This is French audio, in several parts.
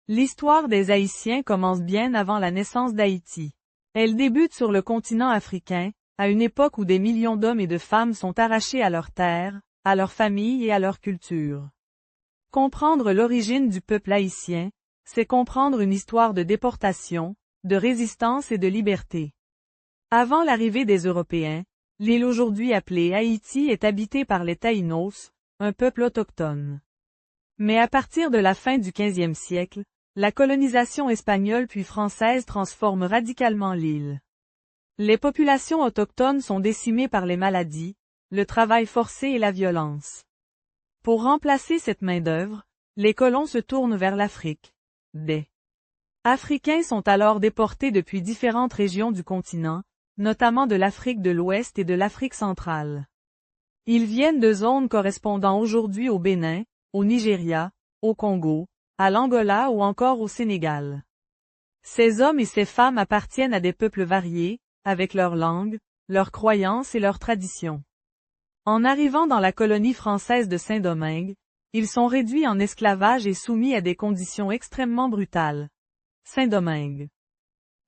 L'histoire des Haïtiens commence bien avant la naissance d'Haïti. Elle débute sur le continent africain, à une époque où des millions d'hommes et de femmes sont arrachés à leurs terres, à leur famille et à leur culture. Comprendre l'origine du peuple haïtien, c'est comprendre une histoire de déportation, de résistance et de liberté. Avant l'arrivée des Européens, l'île aujourd'hui appelée Haïti est habitée par les Taïnos, un peuple autochtone. Mais à partir de la fin du XVe siècle, la colonisation espagnole puis française transforme radicalement l'île. Les populations autochtones sont décimées par les maladies, le travail forcé et la violence. Pour remplacer cette main-d'œuvre, les colons se tournent vers l'Afrique. Des Africains sont alors déportés depuis différentes régions du continent, notamment de l'Afrique de l'Ouest et de l'Afrique centrale. Ils viennent de zones correspondant aujourd'hui au Bénin, au Nigeria, au Congo, à l'Angola ou encore au Sénégal. Ces hommes et ces femmes appartiennent à des peuples variés, avec leur langue, leurs croyances et leurs traditions. En arrivant dans la colonie française de Saint-Domingue, ils sont réduits en esclavage et soumis à des conditions extrêmement brutales. Saint-Domingue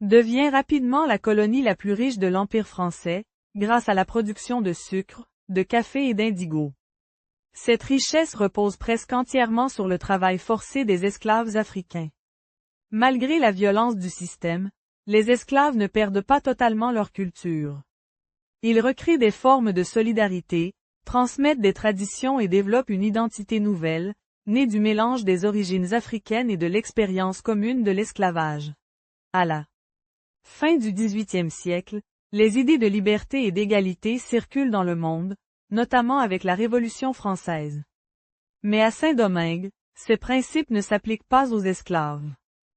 devient rapidement la colonie la plus riche de l'Empire français, grâce à la production de sucre, de café et d'indigo. Cette richesse repose presque entièrement sur le travail forcé des esclaves africains. Malgré la violence du système, les esclaves ne perdent pas totalement leur culture. Ils recréent des formes de solidarité, transmettent des traditions et développent une identité nouvelle, née du mélange des origines africaines et de l'expérience commune de l'esclavage. À la fin du XVIIIe siècle, les idées de liberté et d'égalité circulent dans le monde, notamment avec la Révolution française. Mais à Saint-Domingue, ces principes ne s'appliquent pas aux esclaves.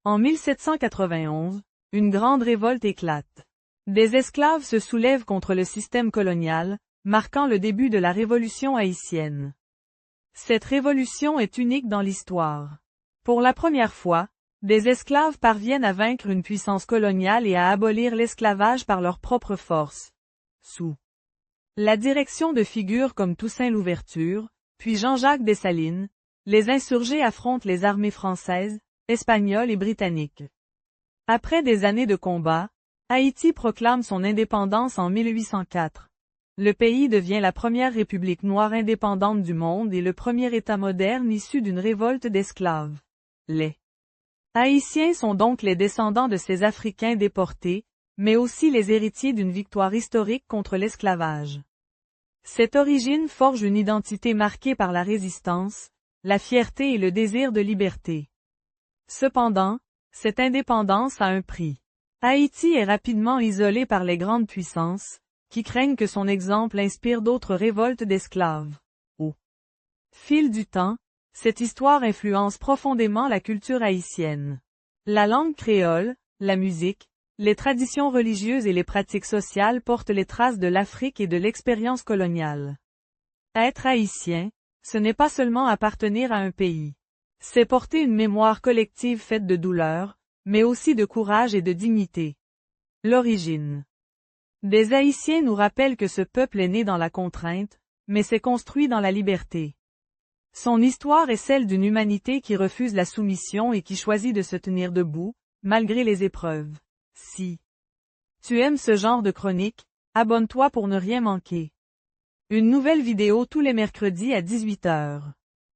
En 1791, une grande révolte éclate. Des esclaves se soulèvent contre le système colonial, marquant le début de la Révolution haïtienne. Cette révolution est unique dans l'histoire. Pour la première fois, des esclaves parviennent à vaincre une puissance coloniale et à abolir l'esclavage par leur propre force. Sous la direction de figures comme Toussaint Louverture, puis Jean-Jacques Dessalines, les insurgés affrontent les armées françaises, espagnoles et britanniques. Après des années de combat, Haïti proclame son indépendance en 1804. Le pays devient la première république noire indépendante du monde et le premier État moderne issu d'une révolte d'esclaves. Les Haïtiens sont donc les descendants de ces Africains déportés, mais aussi les héritiers d'une victoire historique contre l'esclavage. Cette origine forge une identité marquée par la résistance, la fierté et le désir de liberté. Cependant, cette indépendance a un prix. Haïti est rapidement isolé par les grandes puissances, qui craignent que son exemple inspire d'autres révoltes d'esclaves. Au fil du temps, cette histoire influence profondément la culture haïtienne. La langue créole, la musique, les traditions religieuses et les pratiques sociales portent les traces de l'Afrique et de l'expérience coloniale. Être haïtien, ce n'est pas seulement appartenir à un pays. C'est porter une mémoire collective faite de douleur, mais aussi de courage et de dignité. L'origine des Haïtiens nous rappelle que ce peuple est né dans la contrainte, mais s'est construit dans la liberté. Son histoire est celle d'une humanité qui refuse la soumission et qui choisit de se tenir debout, malgré les épreuves. Si tu aimes ce genre de chronique, abonne-toi pour ne rien manquer. Une nouvelle vidéo tous les mercredis à 18 h.